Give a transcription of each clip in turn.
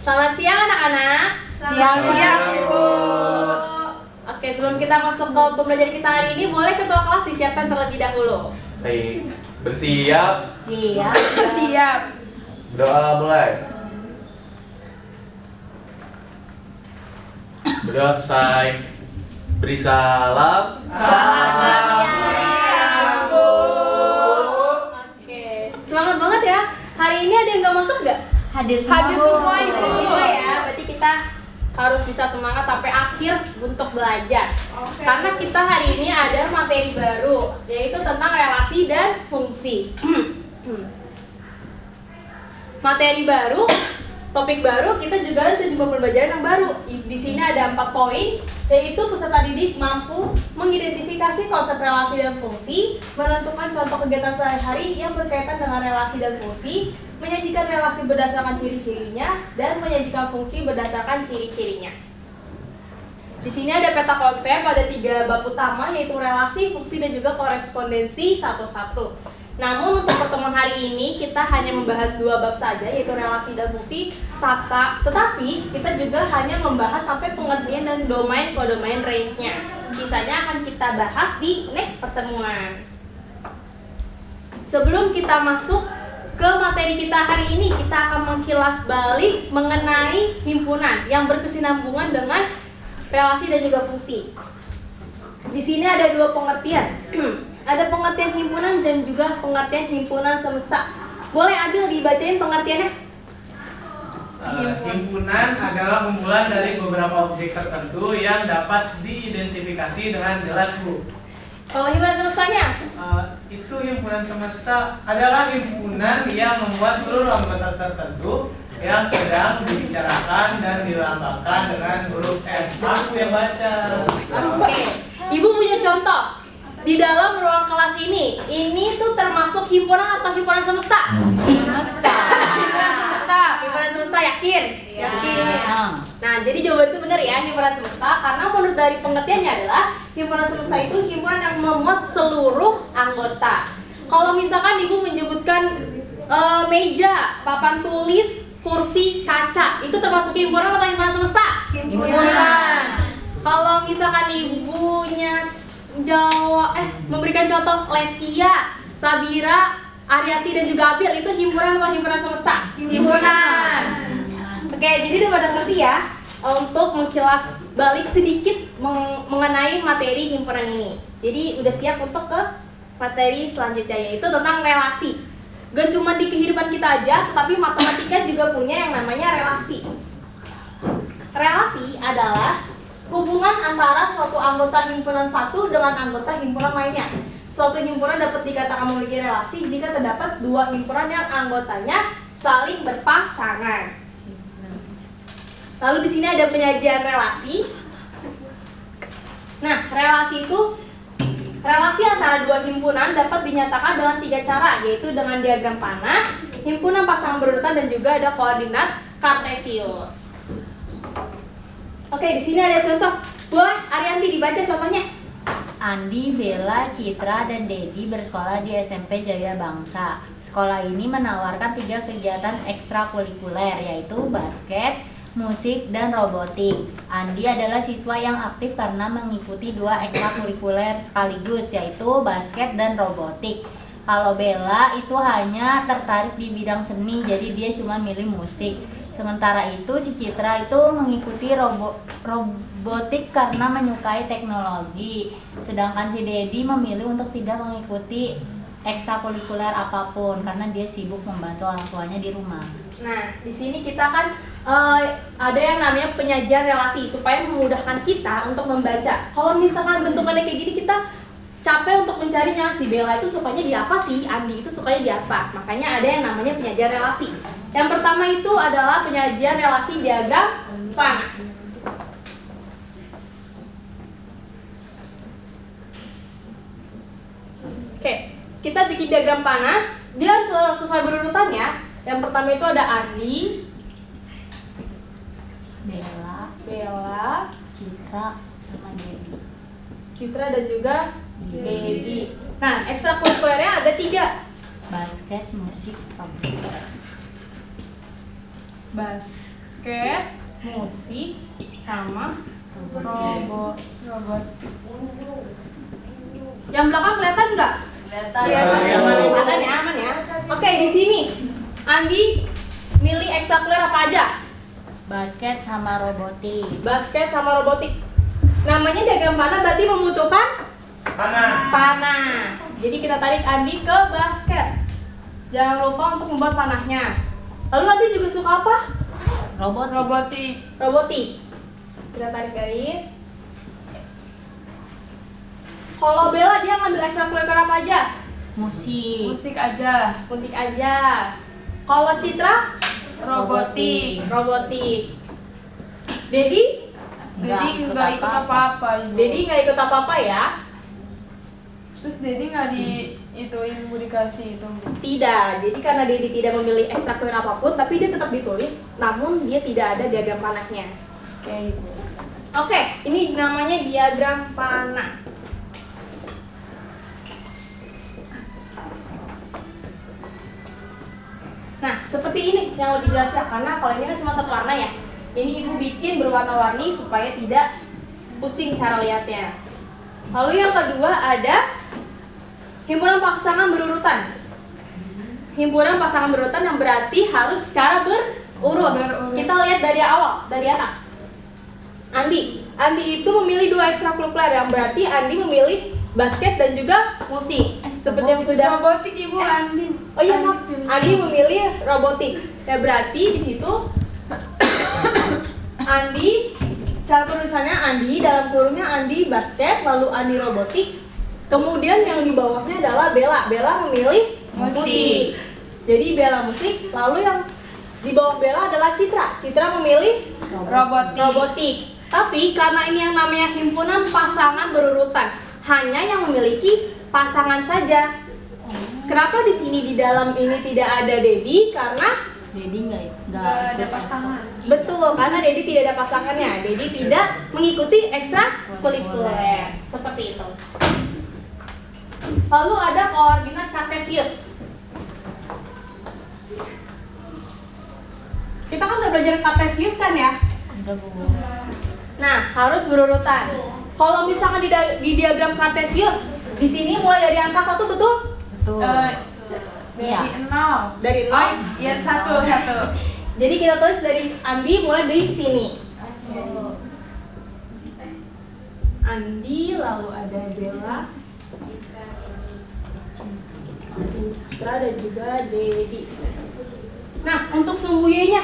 Selamat siang anak-anak. Selamat siang, Ibu. Oke, sebelum kita masuk ke pembelajaran kita hari ini, boleh ketua kelas disiapkan terlebih dahulu. Baik, bersiap. Siap. Siap. Doa mulai. Berdoa selesai. Beri salam. Selamat siang, Bu. Oke, semangat banget ya. Hari ini ada yang nggak masuk nggak? Hadir Semua Ibu semua ya. Berarti kita harus bisa semangat sampai akhir untuk belajar. Karena kita hari ini ada materi baru, yaitu tentang relasi dan fungsi. Materi baru, topik baru, kita juga ada 7 pembelajaran yang baru. Di sini ada 4 poin, yaitu peserta didik mampu mengidentifikasi konsep relasi dan fungsi, menentukan contoh kegiatan sehari-hari yang berkaitan dengan relasi dan fungsi, menyajikan relasi berdasarkan ciri-cirinya, dan menyajikan fungsi berdasarkan ciri-cirinya. Di sini ada peta konsep, ada 3 bab utama, yaitu relasi, fungsi, dan juga korespondensi satu-satu. Namun untuk pertemuan hari ini kita hanya membahas 2 bab saja, yaitu relasi dan fungsi. Tetapi kita juga hanya membahas sampai pengertian dan domain kodomain range-nya. Sisanya akan kita bahas di next pertemuan. Sebelum kita masuk ke materi kita hari ini, kita akan mengkilas balik mengenai himpunan yang berkesinambungan dengan relasi dan juga fungsi. Di sini ada 2 pengertian. Ada pengertian himpunan dan juga pengertian himpunan semesta. Boleh Abil dibacain pengertiannya? Himpunan adalah kumpulan dari beberapa objek tertentu yang dapat diidentifikasi dengan jelas, Bu. Kalau himpunan semestanya? Itu himpunan semesta adalah himpunan yang membuat seluruh anggota tertentu yang sedang dibicarakan dan dilambangkan dengan huruf S. Aku yang baca. Oke. Ibu punya contoh. Di dalam ruang kelas ini tuh termasuk himpunan atau himpunan semesta? Semesta. Himpunan semesta. Himpunan semesta, yakin? Yakin. Nah, jadi jawaban itu benar ya, himpunan semesta, karena menurut dari pengertiannya adalah himpunan semesta itu himpunan yang memuat seluruh anggota. Kalau misalkan ibu menyebutkan meja, papan tulis, kursi, kaca, itu termasuk himpunan atau himpunan semesta? Himpunan. Kalau misalkan ibunya memberikan contoh Leskia, Sabira, Aryati dan juga Abil, itu himpunan atau himpunan semesta? Himpunan. Oke, jadi udah pada ngerti ya untuk mengkilas balik sedikit mengenai materi himpunan ini. Jadi udah siap untuk ke materi selanjutnya, yaitu tentang relasi. Gak cuma di kehidupan kita aja, tetapi matematika juga punya yang namanya relasi. Relasi adalah hubungan antara suatu anggota himpunan satu dengan anggota himpunan lainnya. Suatu himpunan dapat dikatakan memiliki relasi jika terdapat 2 himpunan yang anggotanya saling berpasangan. Lalu di sini ada penyajian relasi. Nah, relasi antara 2 himpunan dapat dinyatakan dengan 3 cara, yaitu dengan diagram panah, himpunan pasangan berurutan, dan juga ada koordinat kartesius. Oke, di sini ada contoh. Boleh Arianti dibaca contohnya? Andi, Bella, Citra, dan Dedi bersekolah di SMP Jaya Bangsa. Sekolah ini menawarkan 3 kegiatan ekstrakurikuler, yaitu basket, musik, dan robotik. Andi adalah siswa yang aktif karena mengikuti 2 ekstrakurikuler sekaligus, yaitu basket dan robotik. Kalau Bella itu hanya tertarik di bidang seni, jadi dia cuma milih musik. Sementara itu si Citra itu mengikuti robotik karena menyukai teknologi. Sedangkan si Dedi memilih untuk tidak mengikuti ekstrakurikuler apapun karena dia sibuk membantu orang tuanya di rumah. Nah, di sini kita kan ada yang namanya penyajian relasi supaya memudahkan kita untuk membaca. Kalau misalkan bentukannya kayak gini, kita capek untuk mencarinya. Si Bella itu sukanya di apa sih? Andi itu sukanya di apa? Makanya ada yang namanya penyajian relasi. Yang pertama itu adalah penyajian relasi diagram panah. Oke, kita bikin diagram panah. Dia sesuai berurutannya. Yang pertama itu ada Andi, Bella, Citra, sama Dedi. Citra dan juga Dedi. Nah, ekstrakurikulernya ada 3. Basket, musik, robotik. basket, musik, sama robot. Yang belakang kelihatan nggak? Kelihatan. Kelihatan ya, aman ya. Oke, di sini Andi milih ekstrakurikuler apa aja? Basket sama robotik. Basket sama robotik. Namanya diagram panah berarti membutuhkan panah. Jadi kita tarik Andi ke basket. Jangan lupa untuk membuat panahnya. Lalu Andi juga suka apa? Robotik. Robotik. Kita tarik garis. Kalau Bella dia ngambil ekstrakurikuler apa aja? Musik. Musik aja. Musik aja. Kalau Citra? Robotik. Robotik. Dedi? Dedi nggak ikut apa-apa. Ibu. Dedi nggak ikut apa-apa ya? Terus Dedi nggak ituin Bu dikasih itu. Tidak. Jadi karena Dedi tidak memilih ekstrakurikuler apapun, tapi dia tetap ditulis, namun dia tidak ada diagram panahnya. Kayak gitu. Oke, ini namanya diagram panah. Nah, seperti ini yang lebih jelas ya, karena kalau ini kan cuma satu warna ya. Ini ibu bikin berwarna-warni supaya tidak pusing cara lihatnya. Lalu yang kedua ada himpunan pasangan berurutan. Himpunan pasangan berurutan yang berarti harus secara berurut. Kita lihat dari awal, dari atas. Andi itu memilih 2 ekstrakurikuler yang berarti Andi memilih basket dan juga musik. Seperti yang sudah Robotik Ibu Andin. Oh iya, maaf. Andi memilih robotik. Ya berarti di situ Andi, cara penulisannya Andi, dalam kurungnya Andi basket, lalu Andi robotik. Kemudian yang di bawahnya adalah Bella. Bella memilih musik. Jadi Bella musik, lalu yang di bawah Bella adalah Citra. Citra memilih robotik. Tapi karena ini yang namanya himpunan pasangan berurutan, hanya yang memiliki pasangan saja. Kenapa di sini di dalam ini tidak ada Dedi? Karena Dedi nggak Ada pasangan. betul, karena Dedi tidak ada pasangannya. Dedi tidak mengikuti ekstrakurikuler. Seperti itu. Lalu ada koordinat kartesius. Kita kan udah belajar kartesius kan ya? Udah, Bu. Nah, harus berurutan. Kalau misalkan di diagram kartesius, di sini mulai dari angka 1 betul? Betul. Dari Iya. 0. Dari 0. Iya, satu. Jadi kita tulis dari Andi mulai dari sini. Andi, lalu ada Bella, Citra dan juga Dedi. Nah, untuk sumbu Y-nya,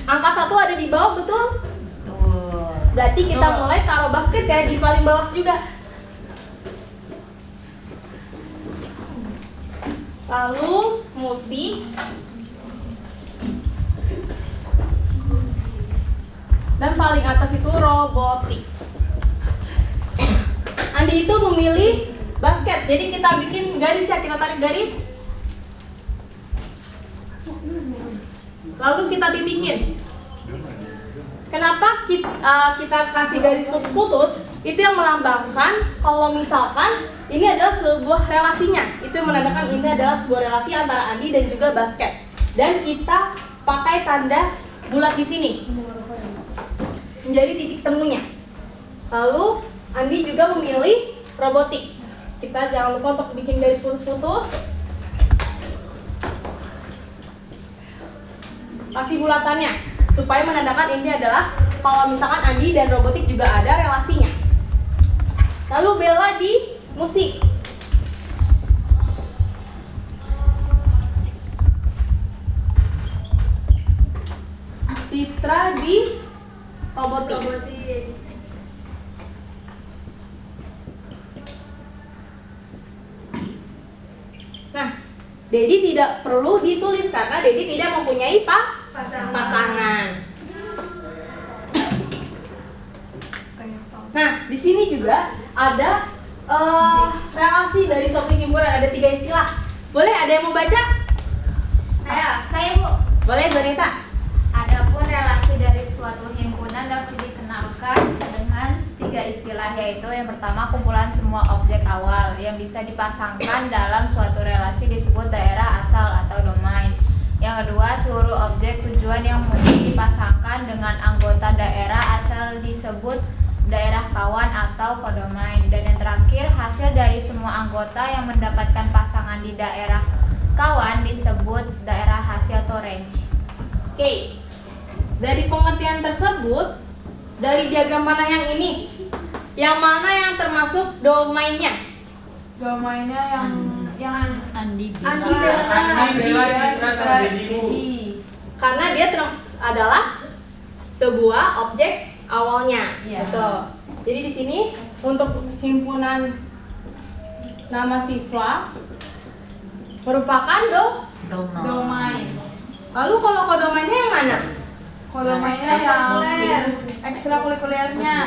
angka 1 ada di bawah, betul? Betul. Berarti kita mulai taruh basket ya di paling bawah juga. Lalu musik. Dan paling atas itu robotik. Andi itu memilih basket. Jadi kita bikin garis ya, kita tarik garis. Lalu kita titikin. Kenapa kita kasih garis putus-putus? Itu yang melambangkan kalau misalkan ini adalah sebuah relasinya. Itu yang menandakan ini adalah sebuah relasi antara Andi dan juga basket. Dan kita pakai tanda bulat di sini menjadi titik temunya. Lalu Andi juga memilih robotik. Kita jangan lupa untuk bikin garis putus-putus. Kasih bulatannya supaya menandakan ini adalah kalau misalkan Andi dan robotik juga ada relasinya. Lalu Bella di musik. Citra di robotik. Nah, Dedi tidak perlu ditulis karena Dedi tidak mempunyai pasangan. Nah, di sini juga ada relasi dari suatu himpunan, ada 3 istilah. Boleh ada yang mau baca? Saya Bu. Boleh, Zanita. Adapun relasi dari suatu himpunan dapat dikenalkan dengan 3 istilah, yaitu yang pertama kumpulan semua objek awal yang bisa dipasangkan dalam suatu relasi disebut daerah asal atau domain. Yang kedua seluruh objek tujuan yang memiliki kawan dengan anggota daerah asal disebut daerah kawan atau kodomain. Dan yang terakhir, hasil dari semua anggota yang mendapatkan pasangan di daerah kawan disebut daerah hasil atau range. Oke, dari pengertian tersebut, dari diagram panah yang ini, yang mana yang termasuk domainnya? Domainnya yang Andi Andi bilang. Andi, Bella, Citra, sama Dedimu. Karena dia adalah sebuah objek awalnya. Iya. Betul. Jadi di sini untuk himpunan nama siswa merupakan domain. Lalu kalau kodomainnya yang mana? Kodomainnya yang ekstrakurikulernya.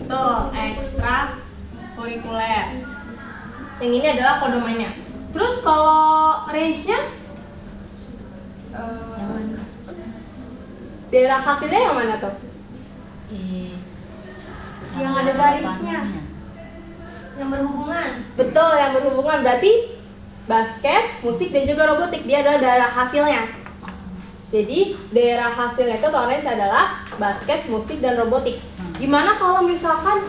Tuh, ekstra kurikuler. Yang ini adalah kodomainnya. Terus kalau range-nya, Yang mana? daerah hasilnya yang mana tuh? Yang ada garisnya. Yang berhubungan. Betul, yang berhubungan. Berarti basket, musik, dan juga robotik. Dia adalah daerah hasilnya. Jadi daerah hasilnya itu orange adalah basket, musik, dan robotik. Gimana kalau misalkan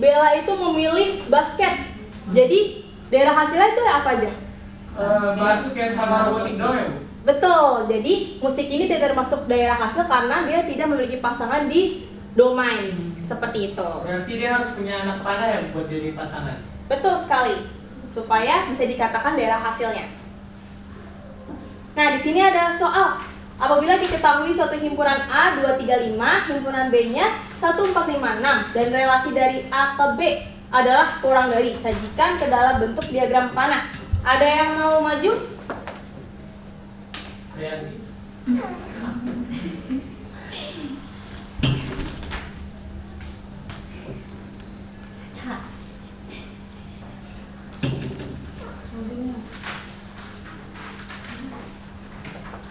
Bella itu memilih basket? Jadi daerah hasilnya itu apa aja? Basket sama robotik doang ya, Bu? Betul. Jadi musik ini tidak termasuk daerah hasil karena dia tidak memiliki pasangan di domain. Seperti itu. Berarti dia harus punya anak panah ya buat jadi pasangan. Betul sekali. Supaya bisa dikatakan daerah hasilnya. Nah, di sini ada soal. Apabila diketahui suatu himpunan A 235, himpunan B-nya 1456 dan relasi dari A ke B adalah kurang dari, sajikan ke dalam bentuk diagram panah. Ada yang mau maju? Rian.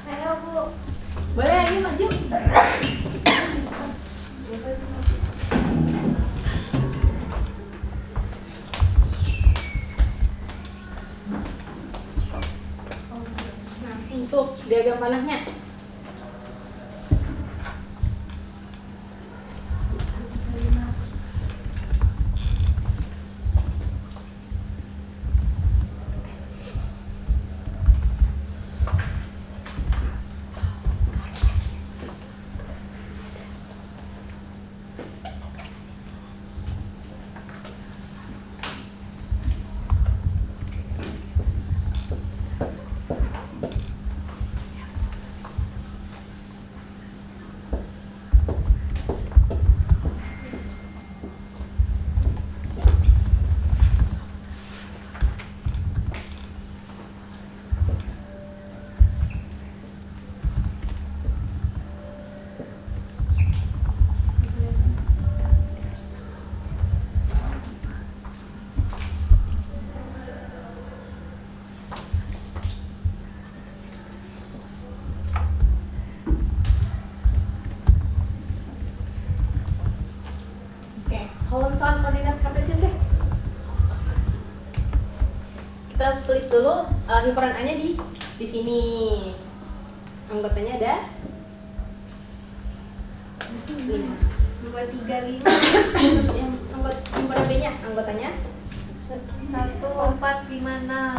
Ayo, Bu. Boleh, ayo maju. Nah, untuk diagram panahnya. Oke, kalau misalkan koordinat kartesius ya, kita tulis dulu himpunan A-nya di sini. Anggotanya ada 5. 235 Terus yang himpunan B-nya anggotanya 1456. nah,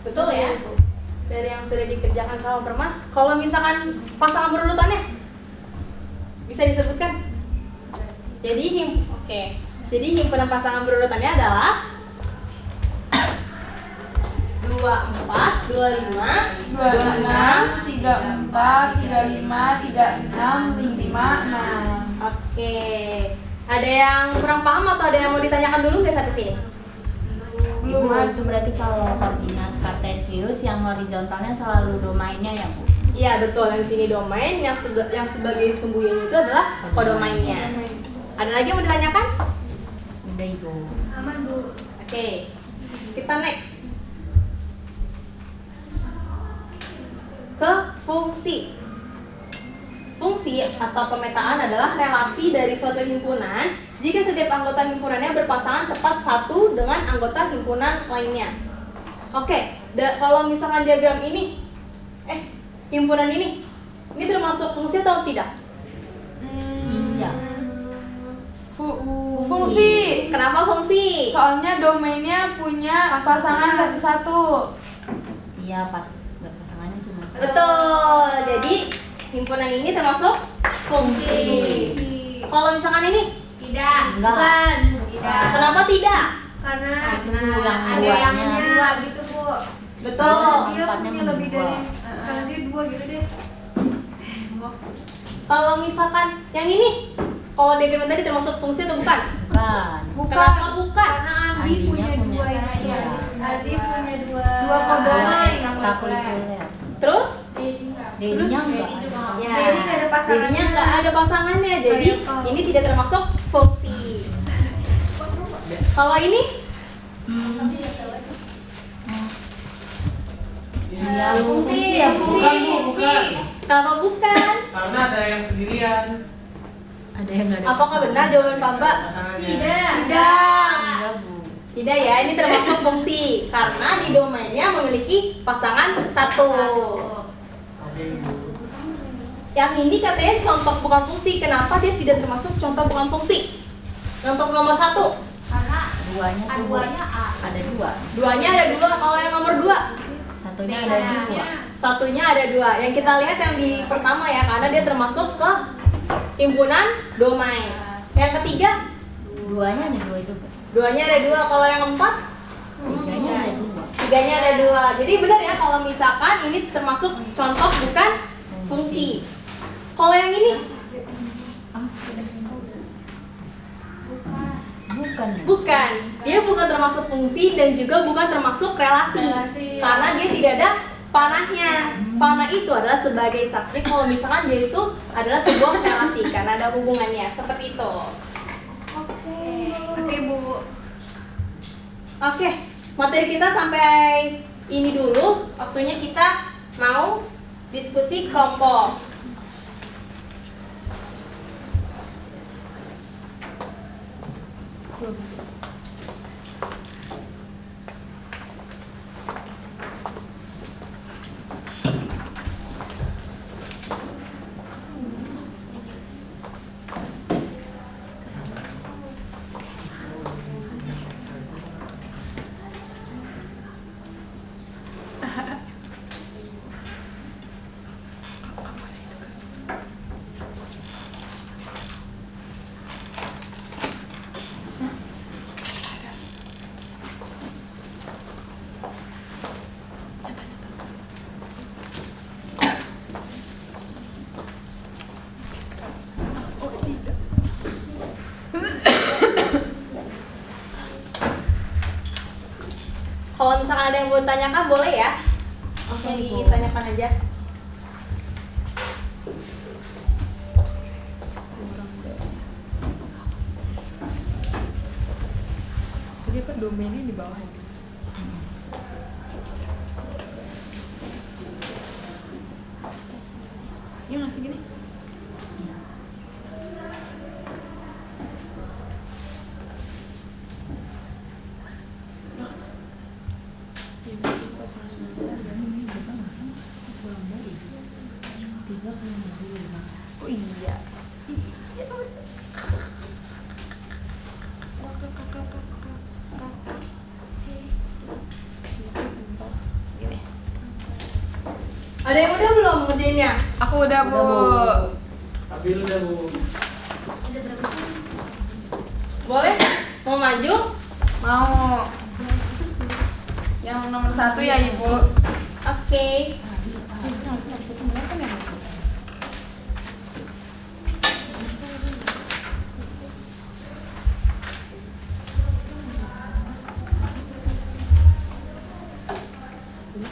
betul ya? Dari yang sudah dikerjakan sama Permas, kalau misalkan pasangan berurutannya bisa disebutkan? Jadi Jadi himpunan pasangan berurutannya adalah 24, 25, 26, 34, 35, 36, 56. Oke. Ada yang kurang paham atau ada yang mau ditanyakan dulu nggak sampai sini? Belum Itu berarti kalau koordinat kartesius yang horizontalnya selalu domainnya ya Bu? Iya betul, yang sini domain, yang sebagai sembunyinya itu adalah kodomainnya. Ada lagi yang mau ditanyakan? Udah Ibu. Aman Bu. Oke, kita next ke fungsi. Fungsi atau pemetaan adalah relasi dari suatu himpunan jika setiap anggota himpunannya berpasangan tepat satu dengan anggota himpunan lainnya. Oke, kalau misalkan diagram ini, himpunan ini termasuk fungsi atau tidak? Iya. Fungsi. Kenapa fungsi? Soalnya domainnya punya pasangan satu-satu. Iya pas pasangannya cuma satu. Betul. Jadi himpunan ini termasuk fungsi. Kalau misalkan ini, Tidak. Enggak. Bukan. Tidak. kenapa tidak? Karena Itu yang ada yang duanya. dua gitu Bu. Betul. Dia Tempatnya punya lebih dua. dari. Karena dia dua gitu deh. Kalau misalkan yang ini, kalau diagram tadi termasuk fungsi atau bukan? Bukan. Kenapa bukan? Karena Andi Andinya punya punya. dua itu. Iya. Andi punya dua. Dua kodomain. Ekstrakurikuler. Terus? Dedinya enggak. Ya, Jadi nggak ada pasangannya. jadinya nggak ada pasangannya, jadi Kayak apa? ini tidak termasuk fungsi. Kalau ini, Iya, Fungsi. Bukan Bu, bukan. kenapa bukan? Karena ada yang sendirian. Ada yang enggak ada. Apakah benar jawaban Pak Mbak? Pasangannya. Tidak. Enggak Bu. Tidak ya, ini termasuk fungsi karena di domainnya memiliki pasangan satu. Oke Bu. Yang ini katanya contoh bukan fungsi, kenapa dia tidak termasuk contoh bukan fungsi? Contoh nomor satu, Karena Duanya tuh Bu. keduanya A. Ada dua. duanya ada dua. Kalau yang nomor dua, Satunya ada dua. satunya ada dua. Yang kita lihat yang di pertama ya, karena dia termasuk ke himpunan domain. Yang ketiga, Duanya ada dua itu Bu. duanya ada dua. Kalau yang keempat, Tiganya ada dua. tiganya ada dua. Jadi benar ya kalau misalkan ini termasuk contoh bukan fungsi. Kalau yang ini Bukan ya? bukan, dia bukan termasuk fungsi dan juga bukan termasuk relasi, Relasi. karena dia tidak ada panahnya. Panah itu adalah sebagai subjek kalau misalkan dia itu adalah sebuah relasi karena ada hubungannya seperti itu. Oke Bu. Oke, materi kita sampai ini dulu. Waktunya kita mau diskusi kelompok. Kalau misalkan ada yang mau ditanyakan boleh ya, langsung Oke, Bu. ditanyakan aja. Jadi kan domainnya di bawah. Iya nggak sih gini? Oh iya. Ada yang udah belum ngerjainnya? Aku udah Bu. Tapi lu udah Bu. Boleh? Mau maju? Mau. Yang nomor 1 ya Ibu. Oke. Oke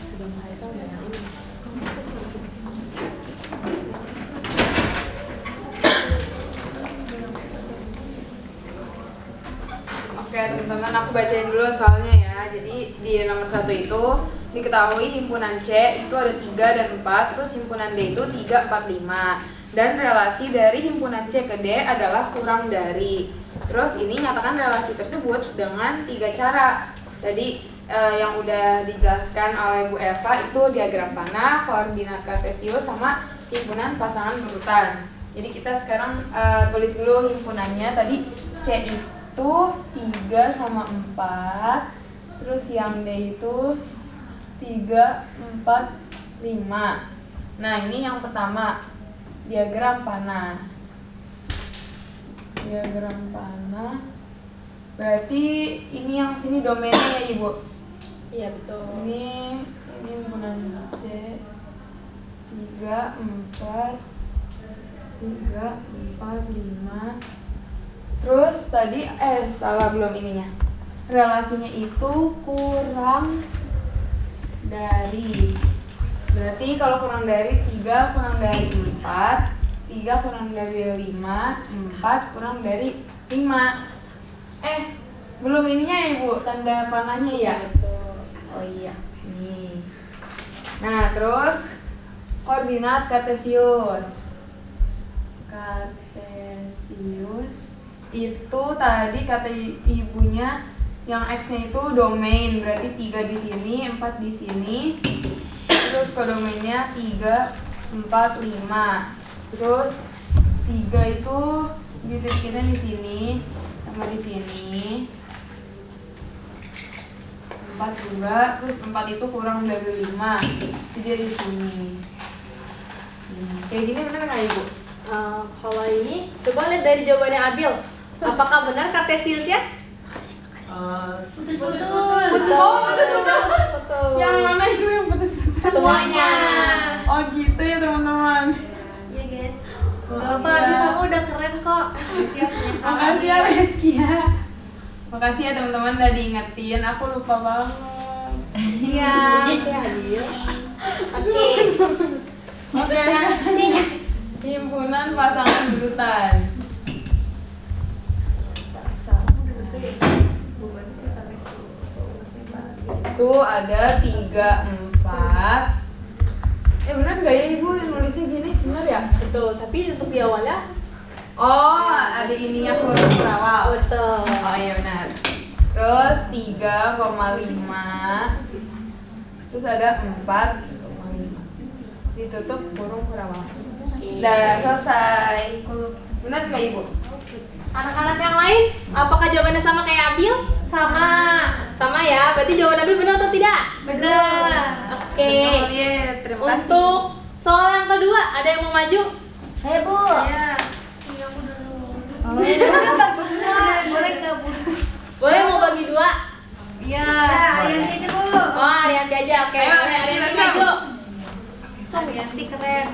teman-teman, aku bacain dulu soalnya ya. Jadi di nomor 1 itu diketahui himpunan C itu ada 3 dan 4, terus himpunan D itu 3, 4, 5. Dan relasi dari himpunan C ke D adalah kurang dari. Terus ini nyatakan relasi tersebut dengan 3 cara. Tadi yang udah dijelaskan oleh Bu Eva itu diagram panah, koordinat kartesius, sama himpunan pasangan berurutan. Jadi kita sekarang tulis dulu himpunannya. Tadi C itu 3 sama 4, terus yang D itu 3, 4, 5. Nah ini yang pertama, diagram panah. Diagram panah berarti ini yang sini domainnya ya Ibu. Iya betul. Ini himpunan C 3, 4, 5. Terus tadi salah belum ininya. Relasinya itu kurang dari. Berarti kalau kurang dari 3 kurang dari 4, 3 kurang dari 5, 4 kurang dari 5. Belum ininya ya Ibu, tanda panahnya ya? Betul. Oh iya, ini. Nah, terus koordinat kartesius. Kartesius itu tadi kata ibunya yang X-nya itu domain, berarti 3 di sini, 4 di sini. Terus kodomainnya 3, 4, 5. Terus 3 itu dititikinnya di sini sama di sini. 4 juga, terus 4 itu kurang dari 5. Jadi di sini. Kayak gini bener nggak Ibu? Kalau ini coba lihat dari jawabannya Abil. Apakah benar kartesiusnya? Putus-putus. Betul. Yang mana itu yang putus? Semuanya. Oh gitu ya teman-teman. Iya guys. Gak apa, Abil kamu udah keren kok. Siap punya salah. Makasih ya Rizky ya. Makasih ya teman-teman udah diingetin, aku lupa banget. Iya. Abil. Oke. Oke. Himpunan pasangan berurutan. Itu ada 3, 4. Bener gak ya Ibu nulisnya gini? Bener ya? Betul, tapi untuk di awalnya Oh, ada ininya huruf berawal. betul. Oh iya benar. Terus 3,5. Terus ada 4,5. Ditutup kurung berawal. Udah selesai. Benar nggak Ibu? Anak-anak yang lain, apakah jawabannya sama kayak Abil? Sama. Sama ya, berarti jawaban Abil benar atau tidak? Benar. Oke. Iya, terima kasih. Untuk soal yang kedua, ada yang mau maju? Hei Bu. Ya. Ini aku dulu. Boleh nggak Bu? Boleh mau bagi dua? Iya. Arianti aja Bu. Oh, Arianti aja, oke. Ayo, Boleh, Arianti Arianti maju. Arianti keren.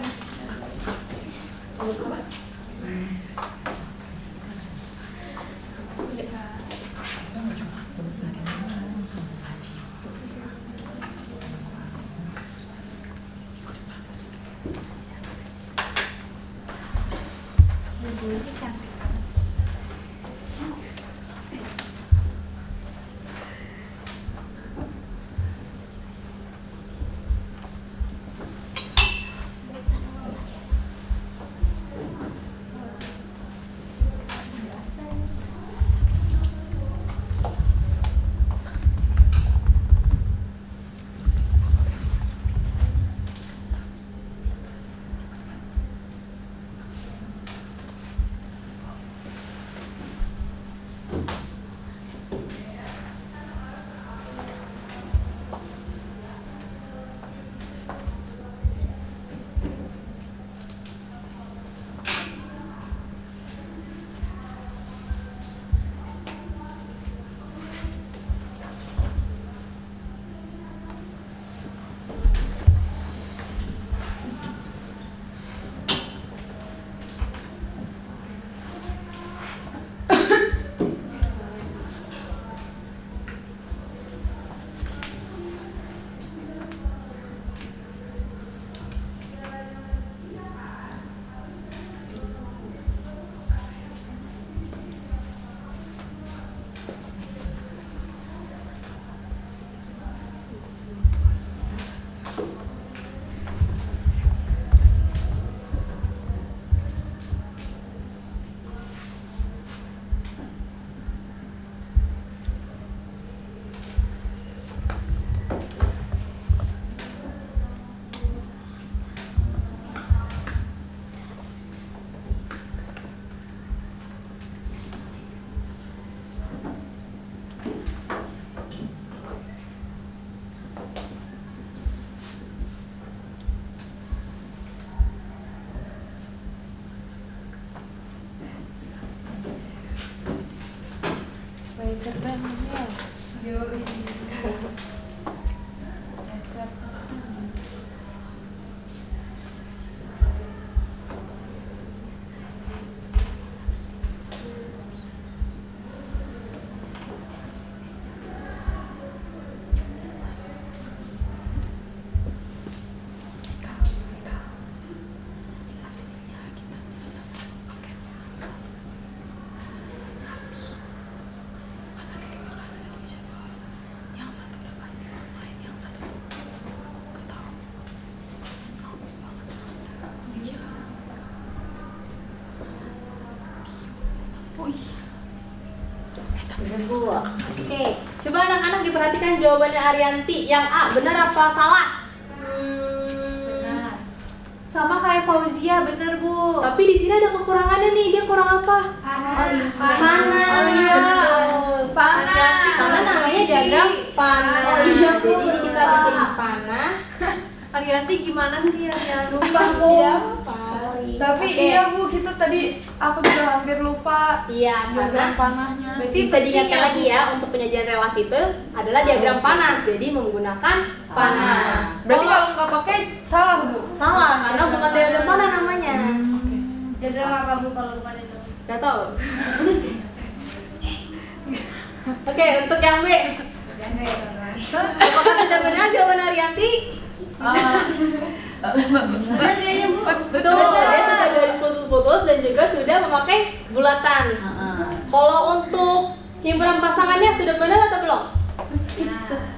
keren ya. Bener, Bu. Oke, coba anak-anak diperhatikan jawabannya Arianti. Yang A, benar apa salah? Benar. Sama kayak Fauzia, bener Bu. Tapi di sini ada kekurangannya nih. Dia kurang apa? Panah. Panah. Oh iya. Betul. Panah. Panah namanya diagram panah. Oh iya, Bu. Jadi kita bikin panah. Arianti gimana sih yang lupa Tidak apa. Tapi Oke. iya Bu, kita tadi aku juga hampir lupa Iya, diagram karena panahnya. Berarti bisa diingatkan penting ya, lagi ya untuk penyajian relasi itu adalah diagram panah. Jadi menggunakan panah. Berarti kalau nggak pakai salah Bu. Salah karena bukan diagram panah namanya. Jadi apa Bu kalau bukan itu? Gak tahu. Oke, untuk yang B, apakah sudah benar jawaban Arianti? Bener kayaknya Bu. Betul, dia sudah garis putus-putus dan juga sudah memakai bulatan. Kalau untuk himpunan pasangannya sudah benar atau belum?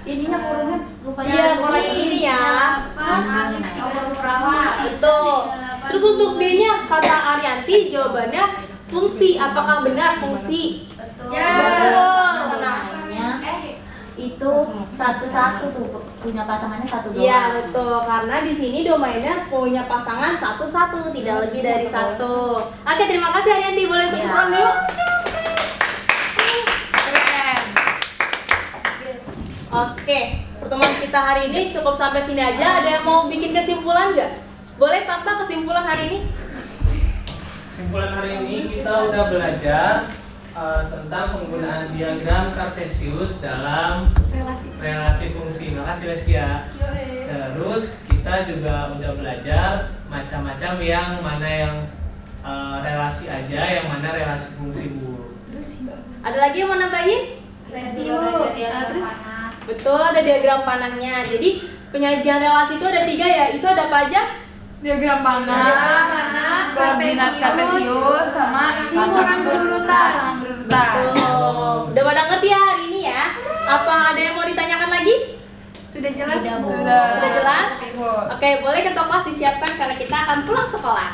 Ininya kurangnya iya, kurang ini ya. Betul. Terus untuk D-nya kata Arianti jawabannya fungsi. Apakah benar fungsi? Ya. Betul. Nah, Namanya itu satu-satu tuh punya pasangannya satu doang. iya betul, karena di sini domainnya punya pasangan satu-satu, tidak lebih dari satu. Oke, terima kasih Arianti, boleh tepuk Iya. tangan dulu. Keren. Oke, pertemuan kita hari ini cukup sampai sini aja. Ada yang mau bikin kesimpulan nggak? Boleh Tanta kesimpulan hari ini? Kesimpulan hari ini kita udah belajar tentang penggunaan diagram Kartesius dalam relasi fungsi. Makasih Leskia. Terus kita juga udah belajar macam-macam yang mana yang relasi aja, yang mana relasi fungsi Bu. Ada lagi yang mau nambahin? Terus Betul, ada diagram panahnya. Jadi penyajian relasi itu ada 3 ya. Itu ada apa aja? Diagram panah, koordinat Kartesius, sama pasangan berurutan. Pasangan berurutan. Betul. Udah pada ngerti ya hari ini ya? Apa ada yang mau ditanyakan lagi? sudah jelas. Udah, Bu. Sudah jelas? Oke, Bu. Oke, boleh ketua kelas disiapkan karena kita akan pulang sekolah.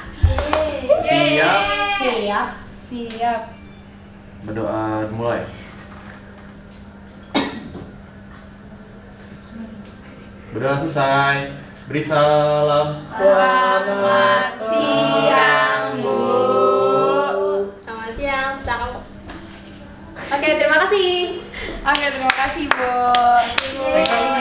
Siap. Siap. Siap. Berdoa mulai. Berdoa selesai. Beri salam. Selamat siang, Bu. Selamat siang, selamat. Oke, terima kasih. Oke, terima kasih, Bu.